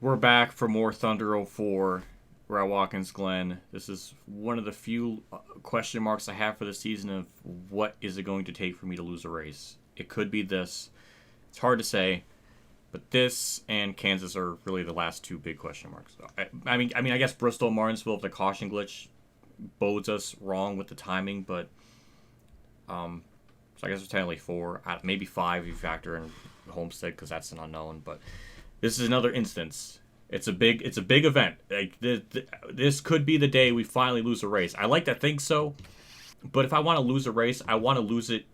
We're back for more Thunder 04. We're at Watkins Glen. This is one of the few question marks I have for the season of what is it going to take for me to lose a race. It could be this. It's hard to say, but this and Kansas are really the last two big question marks. I mean, I guess Bristol, Martinsville, if the caution glitch bodes us wrong with the timing, but so I guess it's technically four, maybe five if you factor in Homestead because that's an unknown, but. This is another instance. It's a big event. Like this could be the day we finally lose a race. I like to think so, but if I want to lose a race, I want to lose it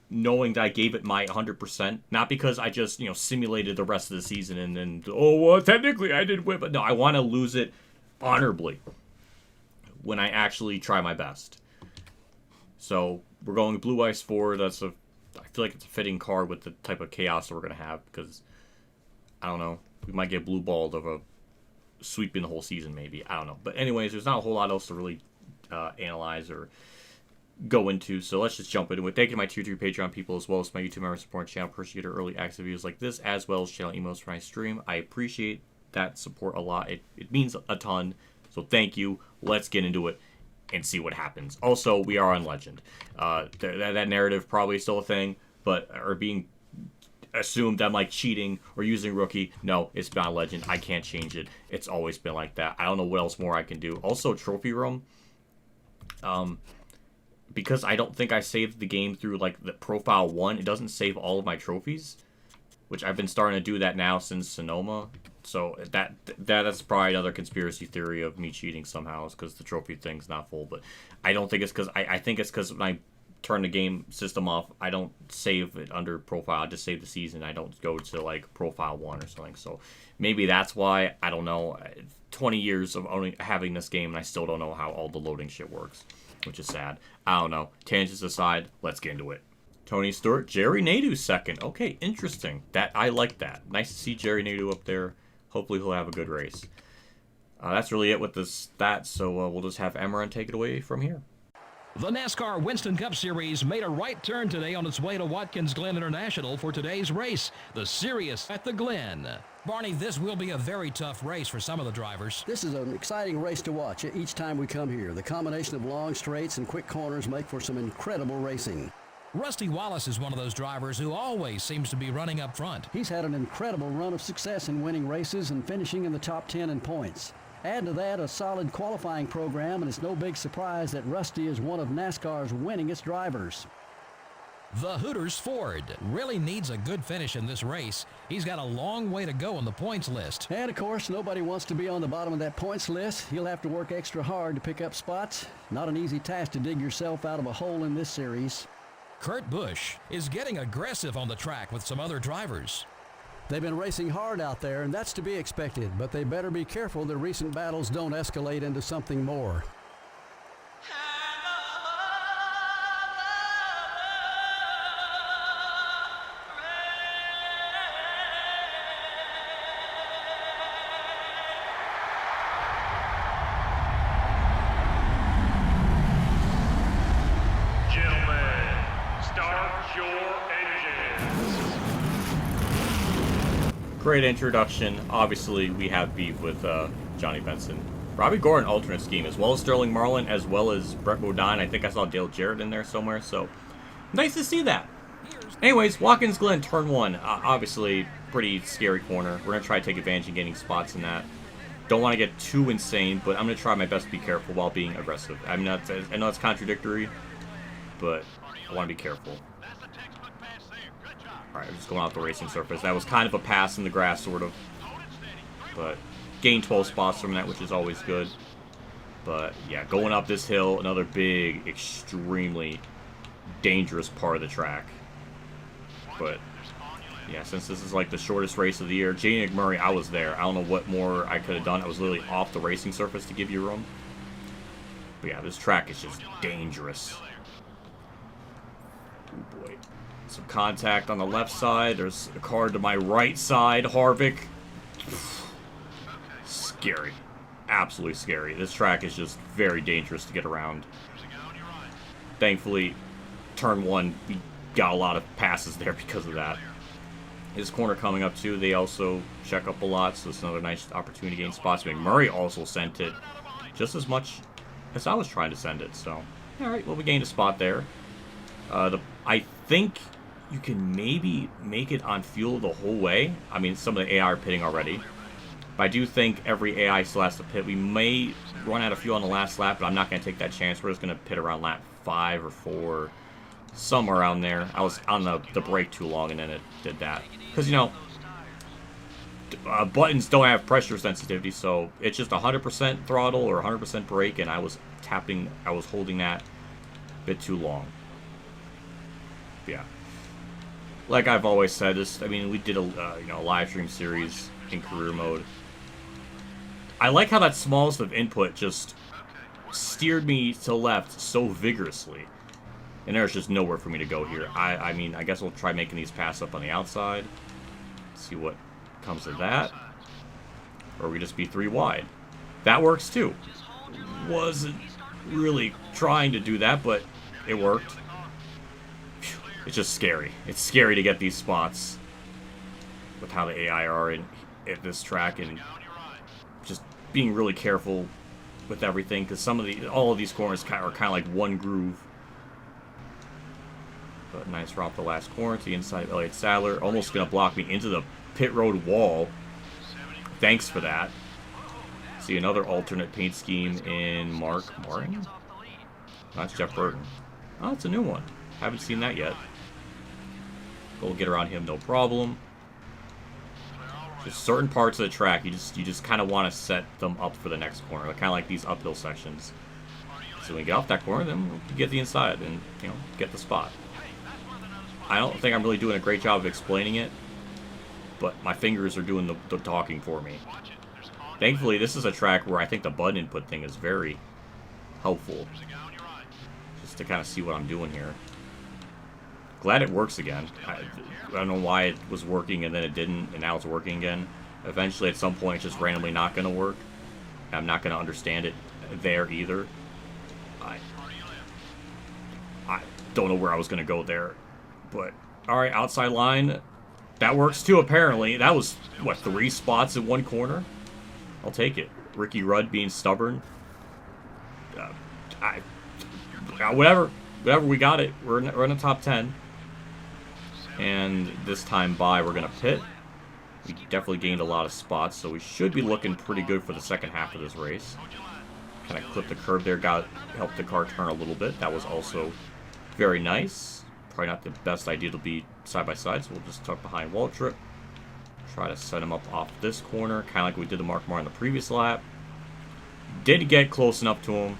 knowing that I gave it my 100%, not because I just simulated the rest of the season and then technically I did win, but no, I want to lose it honorably when I actually try my best. So we're going Blue Ice 4. I feel like it's a fitting card with the type of chaos that we're gonna have because. I don't know. We might get blue balled of a sweeping the whole season, maybe. I don't know. But anyways, there's not a whole lot else to really analyze or go into. So let's just jump into it. Thank you to my Tier 3 Patreon people as well as my YouTube members supporting channel. Appreciate early access videos like this as well as channel emos for my stream. I appreciate that support a lot. It means a ton. So thank you. Let's get into it and see what happens. Also, we are on Legend. That narrative probably still a thing, but are being assumed I'm like cheating or using rookie. No, it's not a Legend. I can't change it. It's always been like that. I don't know what else more I can do. Also, trophy room. Because I don't think I saved the game through like the profile 1, it doesn't save all of my trophies, which I've been starting to do that now since Sonoma. So that's probably another conspiracy theory of me cheating somehow, is because the trophy thing's not full. But I don't think it's because I think it's because when I turn the game system off, I don't save it under profile. I just save the season. I don't go to like profile 1 or something. So maybe that's why. I don't know. 20 years of only having this game and I still don't know how all the loading shit works, which is sad. I don't know. Tangents aside, let's get into it. Tony Stewart, Jerry Nadeau second. Okay, interesting. I like that. Nice to see Jerry Nadeau up there. Hopefully he'll have a good race. That's really it with the stats. So we'll just have Emran take it away from here. The NASCAR Winston Cup Series made a right turn today on its way to Watkins Glen International for today's race, the Sirius at the Glen. Barney, this will be a very tough race for some of the drivers. This is an exciting race to watch each time we come here. The combination of long straights and quick corners make for some incredible racing. Rusty Wallace is one of those drivers who always seems to be running up front. He's had an incredible run of success in winning races and finishing in the top 10 in points. Add to that a solid qualifying program, and it's no big surprise that Rusty is one of NASCAR's winningest drivers. The Hooters Ford really needs a good finish in this race. He's got a long way to go on the points list. And, of course, nobody wants to be on the bottom of that points list. He'll have to work extra hard to pick up spots. Not an easy task to dig yourself out of a hole in this series. Kurt Busch is getting aggressive on the track with some other drivers. They've been racing hard out there, and that's to be expected, but they better be careful that recent battles don't escalate into something more. Gentlemen, start your engines. Great introduction. Obviously, we have beef with Johnny Benson. Robbie Gordon, alternate scheme, as well as Sterling Marlin, as well as Brett Bodine. I think I saw Dale Jarrett in there somewhere, so nice to see that. Anyways, Watkins Glen, turn 1. Obviously, pretty scary corner. We're going to try to take advantage of getting spots in that. Don't want to get too insane, but I'm going to try my best to be careful while being aggressive. I know it's contradictory, but I want to be careful. Alright, I'm just going off the racing surface. That was kind of a pass in the grass, sort of. But gained 12 spots from that, which is always good. But, yeah, going up this hill, another big, extremely dangerous part of the track. But, yeah, since this is like the shortest race of the year, Janie McMurray, I was there. I don't know what more I could have done. I was literally off the racing surface to give you room. But, yeah, this track is just dangerous. Oh, boy. Some contact on the left side. There's a car to my right side. Harvick. Scary. Absolutely scary. This track is just very dangerous to get around. Thankfully, turn 1, we got a lot of passes there because of that. His corner coming up too, they also check up a lot, so it's another nice opportunity to gain spots. McMurray also sent it just as much as I was trying to send it, so alright, well, we gained a spot there. I think you can maybe make it on fuel the whole way. I mean, some of the AI are pitting already. But I do think every AI still has to pit. We may run out of fuel on the last lap, but I'm not going to take that chance. We're just going to pit around lap 5 or 4, somewhere around there. I was on the brake too long, and then it did that. Because, you know, buttons don't have pressure sensitivity, so it's just 100% throttle or 100% brake, and I was holding that a bit too long. Yeah. Like I've always said, I mean, we did a live stream series in career mode. I like how that smallest of input just steered me to the left so vigorously. And there's just nowhere for me to go here. I mean, I guess we'll try making these pass up on the outside. See what comes of that. Or we just be 3 wide. That works too. Wasn't really trying to do that, but it worked. It's just scary. It's scary to get these spots with how the AI are at this track, and just being really careful with everything, because all of these corners are kind of like one groove. But nice route the last corner to the inside of Elliott Sadler. Almost going to block me into the pit road wall. Thanks for that. See another alternate paint scheme in Mark Martin? That's Jeff Burton. Oh, it's a new one. Haven't seen that yet. We'll get around him, no problem. Just certain parts of the track, you just kind of want to set them up for the next corner, kind of like these uphill sections. So when we get off that corner, then we'll get the inside and, you know, get the spot. I don't think I'm really doing a great job of explaining it, but my fingers are doing the talking for me. Thankfully, this is a track where I think the button input thing is very helpful, just to kind of see what I'm doing here. Glad it works again. I don't know why it was working and then it didn't, and now it's working again. Eventually, at some point, it's just randomly not going to work. I'm not going to understand it there either. I don't know where I was going to go there. But, alright, outside line. That works too, apparently. That was, what, 3 spots in one corner? I'll take it. Ricky Rudd being stubborn. Whatever, we got it. We're in the top 10. And this time by, we're going to pit. We definitely gained a lot of spots, so we should be looking pretty good for the second half of this race. Kind of clipped the curb there, helped the car turn a little bit. That was also very nice. Probably not the best idea to be side by side, so we'll just tuck behind Waltrip. Try to set him up off this corner, kind of like we did the Mark Marr in the previous lap. Did get close enough to him.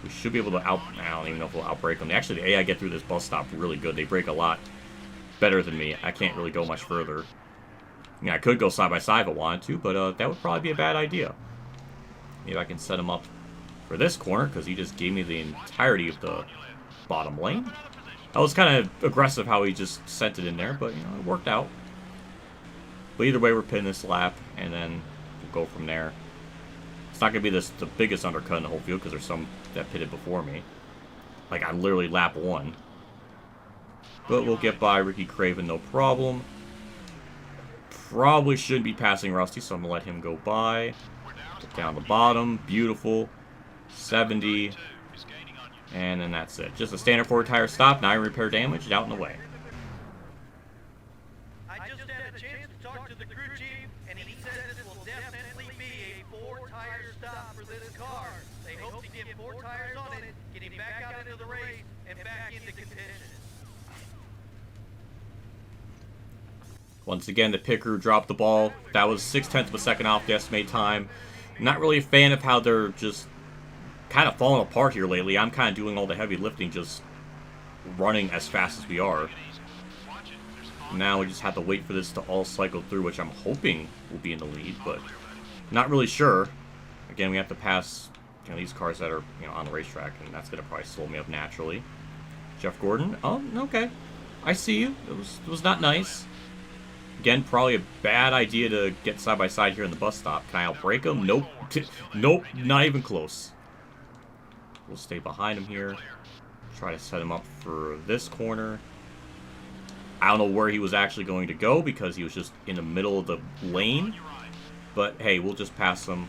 We should be able to I don't even know if we'll outbrake them. Actually, the AI get through this bus stop really good. They brake a lot better than me. I can't really go much further. I mean, I could go side by side if I wanted to, but that would probably be a bad idea. Maybe I can set him up for this corner, because he just gave me the entirety of the bottom lane. That was kind of aggressive how he just sent it in there, but, you know, it worked out. But either way, we're pinning this lap, and then we'll go from there. It's not going to be the biggest undercut in the whole field, because there's some that pitted before me. Like, I'm literally lap 1. But we'll get by Ricky Craven, no problem. Probably shouldn't be passing Rusty, so I'm going to let him go by. Get down the bottom. Beautiful. 70. And then that's it. Just a standard 4-tire stop. 9 repair damage. Out and away. I just had a chance to talk to the crew chief, and he said this will definitely be a 4-tire stop for this car. They hope to get 4 tires on it, get him back out into the race, and back into contention. Once again, the pit crew dropped the ball. That was 0.6 of a second off the estimated time. Not really a fan of how they're just kind of falling apart here lately. I'm kind of doing all the heavy lifting, just running as fast as we are. Now we just have to wait for this to all cycle through, which I'm hoping will be in the lead, but not really sure. Again, we have to pass, you know, these cars that are, you know, on the racetrack, and that's going to probably slow me up naturally. Jeff Gordon. Oh, okay. I see you. It was not nice. Again, probably a bad idea to get side by side here in the bus stop. Can I outbrake him? Nope. Nope, not even close. We'll stay behind him here. Try to set him up for this corner. I don't know where he was actually going to go because he was just in the middle of the lane. But hey, we'll just pass him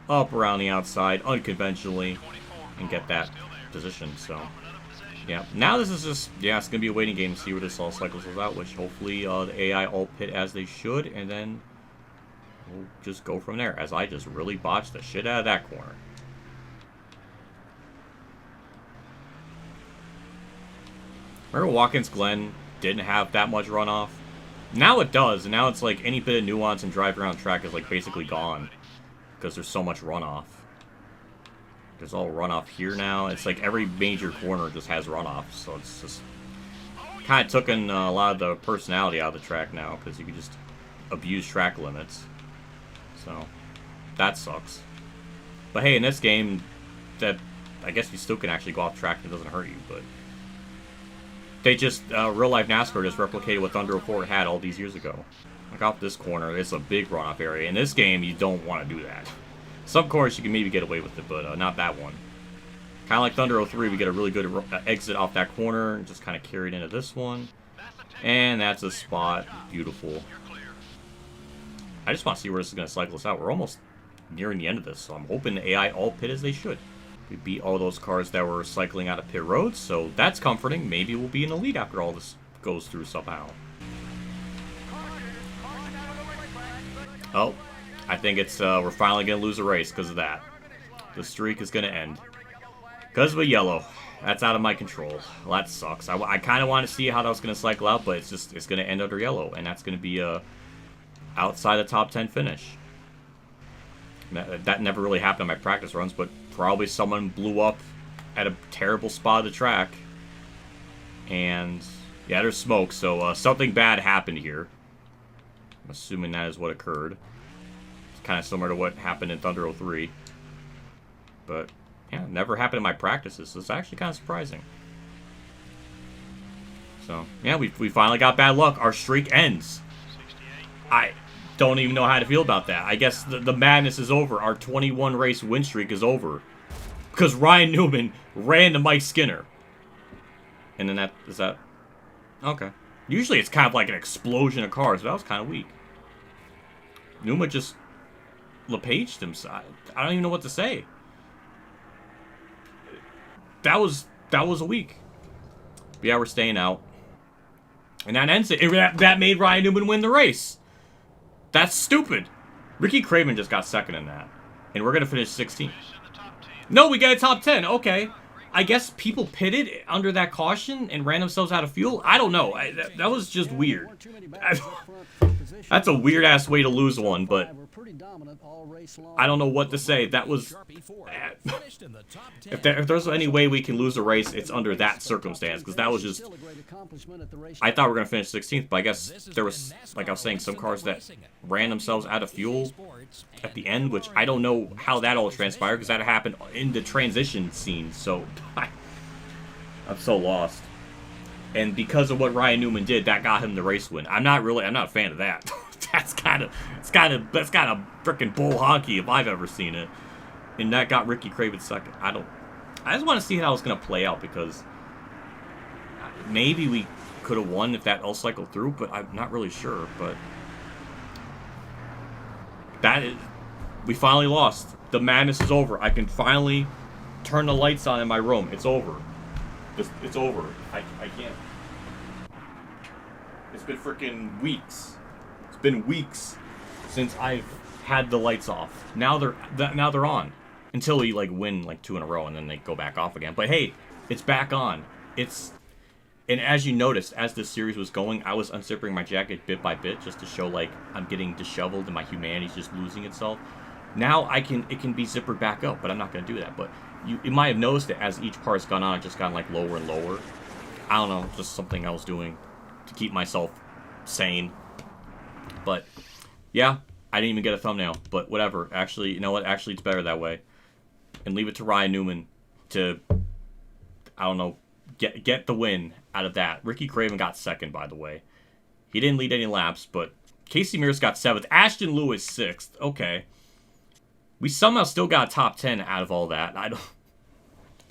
up around the outside unconventionally and get that position. So yeah, now this is just, yeah, it's gonna be a waiting game to see where this all cycles out, which hopefully the AI all pit as they should, and then we'll just go from there, as I just really botched the shit out of that corner. Remember Watkins Glen didn't have that much runoff? Now it does, and now it's like any bit of nuance and drive around track is like basically gone because there's so much runoff. There's all runoff here now. It's like every major corner just has runoff, so it's just kind of taken a lot of the personality out of the track now because you can just abuse track limits. So that sucks. But hey, in this game, that I guess you still can actually go off track and it doesn't hurt you, but they just, real life NASCAR just replicated what Thunder 04 had all these years ago. Like off this corner, it's a big runoff area. In this game, you don't want to do that. Some corners you can maybe get away with it, but not that one. Kind of like Thunder 03, we get a really good exit off that corner and just kind of carry it into this one. And that's a spot. Beautiful. I just want to see where this is going to cycle us out. We're almost nearing the end of this, so I'm hoping the AI all pit as they should. We beat all those cars that were cycling out of pit roads, so that's comforting. Maybe we'll be in the lead after all this goes through somehow. Oh, I think it's we're finally going to lose a race because of that. The streak is going to end. Because of a yellow. That's out of my control. Well, that sucks. I kind of want to see how that was going to cycle out, but it's going to end under yellow, and that's going to be a outside the top 10 finish. That never really happened in my practice runs, but probably someone blew up at a terrible spot of the track. And yeah, there's smoke, so something bad happened here. I'm assuming that is what occurred. It's kind of similar to what happened in Thunder 03. But yeah, never happened in my practices, so it's actually kind of surprising. So yeah, we finally got bad luck. Our streak ends. I don't even know how to feel about that. I guess the madness is over. Our 21 race win streak is over. Because Ryan Newman ran to Mike Skinner. And then is that... Okay. Usually it's kind of like an explosion of cars, but that was kind of weak. Newman just LePaged himself. I don't even know what to say. That was a week. But yeah, we're staying out. And that ends it. That made Ryan Newman win the race. That's stupid. Ricky Craven just got second in that. And we're going to finish 16th. No, we got a top 10. Okay. I guess people pitted under that caution and ran themselves out of fuel. I don't know. That was just weird. That's a weird-ass way to lose one, but I don't know what to say. That was... If there's any way we can lose a race, it's under that circumstance, because that was just... I thought we were going to finish 16th, but I guess there was, like I was saying, some cars that ran themselves out of fuel at the end, which I don't know how that all transpired, because that happened in the transition scene, so I'm so lost. And because of what Ryan Newman did, that got him the race win. I'm not a fan of that. That's kind of freaking bull honky if I've ever seen it. And that got Ricky Craven second. I just want to see how it's going to play out, because maybe we could have won if that all cycled through, but I'm not really sure. But we finally lost. The madness is over. I can finally turn the lights on in my room. It's over. It's over. I can't. It's been freaking weeks. It's been weeks since I've had the lights off. Now they're on. Until we like win like 2 in a row and then they go back off again. But hey, it's back on. And as you noticed, as this series was going, I was unzipping my jacket bit by bit just to show like I'm getting disheveled and my humanity's just losing itself. Now it can be zippered back up, but I'm not gonna do that. But you might have noticed that as each part's gone on, it just gotten like lower and lower. I don't know, just something I was doing to keep myself sane. But yeah, I didn't even get a thumbnail, but whatever. Actually, you know what? Actually, it's better that way. And leave it to Ryan Newman to, I don't know, get the win out of that. Ricky Craven got second, by the way. He didn't lead any laps, but Casey Mears got 7th. Ashton Lewis 6th. Okay. We somehow still got top 10 out of all that. I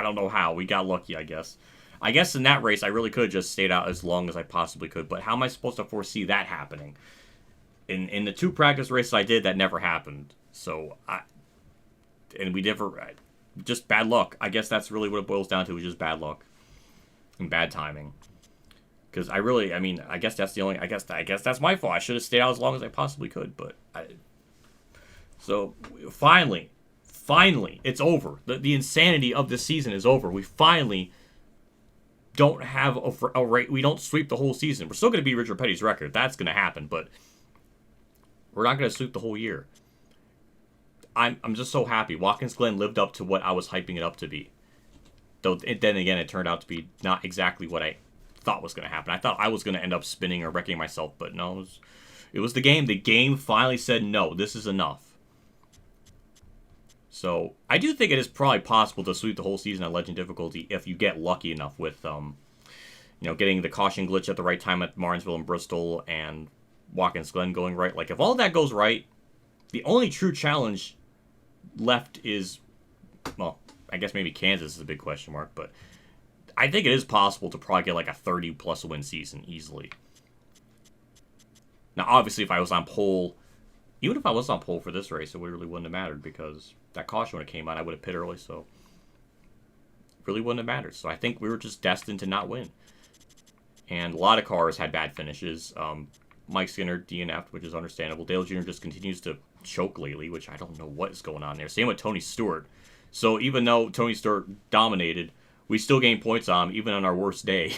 don't know how. We got lucky, I guess. I guess in that race, I really could have just stayed out as long as I possibly could. But how am I supposed to foresee that happening? In the 2 practice races I did, that never happened. So, we never, just bad luck. I guess that's really what it boils down to, is just bad luck. And bad timing. Because I guess that's the only, I guess that's my fault. I should have stayed out as long as I possibly could, so, finally, it's over. The insanity of this season is over. We finally don't have a rate. We don't sweep the whole season. We're still going to beat Richard Petty's record. That's going to happen, but we're not going to sweep the whole year. I'm just so happy. Watkins Glen lived up to what I was hyping it up to be. Though, then again, it turned out to be not exactly what I thought was going to happen. I thought I was going to end up spinning or wrecking myself, but no, it was the game. The game finally said, no, this is enough. So, I do think it is probably possible to sweep the whole season at Legend difficulty if you get lucky enough with, getting the caution glitch at the right time at Martinsville and Bristol and Watkins Glen going right. Like, if all that goes right, the only true challenge left is, well, I guess maybe Kansas is a big question mark, but I think it is possible to probably get like a 30-plus win season easily. Now, obviously, if I was on pole, even if I was on pole for this race, it really wouldn't have mattered because that caution when it came out, I would have pit early, so it really wouldn't have mattered. So I think we were just destined to not win. And a lot of cars had bad finishes. Mike Skinner DNF'd, which is understandable. Dale Jr. just continues to choke lately, which I don't know what is going on there. Same with Tony Stewart. So even though Tony Stewart dominated, we still gained points on him, even on our worst day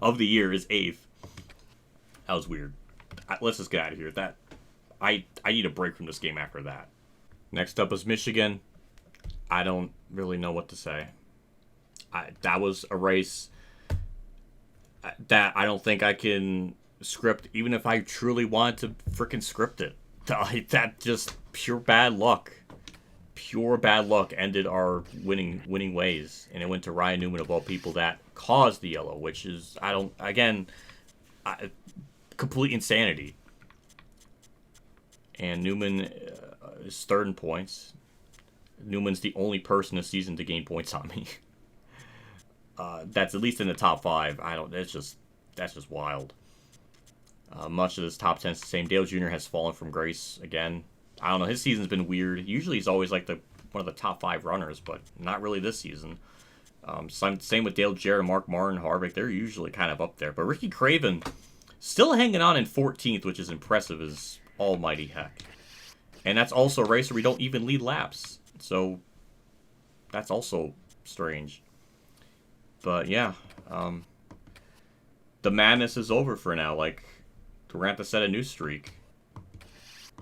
of the year is 8th. That was weird. Let's just get out of here. I need a break from this game after that. Next up is Michigan. I don't really know what to say. That was a race that I don't think I can script, even if I truly wanted to freaking script it. That just pure bad luck. Pure bad luck ended our winning ways, and it went to Ryan Newman of all people that caused the yellow, which is complete insanity. And Newman is 3rd in points. Newman's the only person this season to gain points on me. That's at least in the top 5. That's just wild. Much of this top 10 is the same. Dale Jr. has fallen from grace again. I don't know. His season's been weird. Usually he's always like one of the top 5 runners, but not really this season. Same with Dale Jarrett, Mark Martin, Harvick. They're usually kind of up there. But Ricky Craven still hanging on in 14th, which is impressive as almighty heck. And that's also a race where we don't even lead laps. So that's also strange. But yeah, the madness is over for now. Like, we're going to have to set a new streak.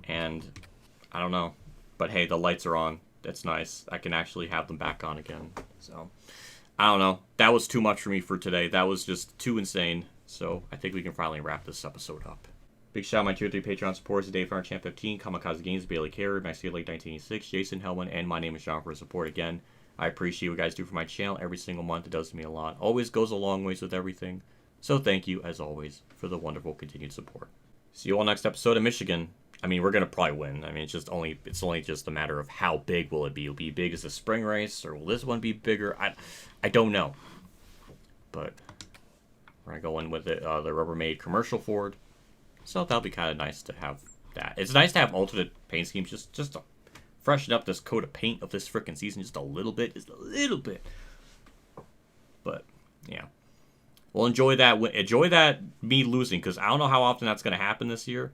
And I don't know. But hey, the lights are on. That's nice. I can actually have them back on again. So, I don't know. That was too much for me for today. That was just too insane. So, I think we can finally wrap this episode up. Big shout out to my Tier 3 Patreon supporters today for our Champ 15, Kamikazegames, Bailey Carey, Maxie Lake 1986, Jason Hellman, and my name is John for support again. I appreciate what you guys do for my channel every single month. It does me a lot. Always goes a long ways with everything. So thank you, as always, for the wonderful continued support. See you all next episode of Michigan. I mean, we're going to probably win. I mean, it's only just a matter of how big will it be. Will it be big as a spring race, or will this one be bigger? I don't know. But we're going to go in with the Rubbermaid commercial Ford. So that'll be kind of nice to have that. It's nice to have alternate paint schemes just to freshen up this coat of paint of this frickin' season just a little bit. But, yeah. Well, enjoy that. Enjoy that me losing, because I don't know how often that's going to happen this year.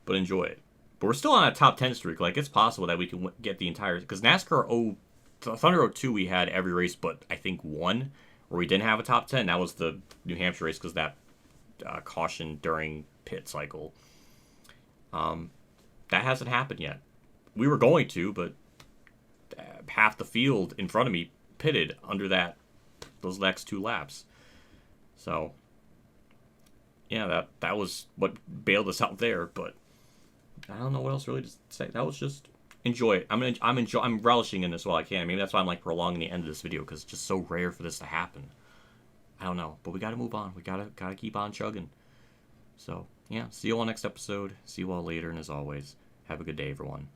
But enjoy it. But we're still on a top 10 streak. Like, it's possible that we can get the entire... Because NASCAR Thunder 02, we had every race but, I think, one where we didn't have a top 10. That was the New Hampshire race because that caution during pit cycle. That hasn't happened yet. We were going to, but half the field in front of me pitted under those next 2 laps. So, yeah, that was what bailed us out there, but I don't know what else really to say. That was just enjoy it. I'm relishing in this while I can. Maybe that's why I'm like prolonging the end of this video, because it's just so rare for this to happen. I don't know, but we got to move on. We gotta keep on chugging. So yeah, see you all next episode. See you all later, and as always, have a good day, everyone.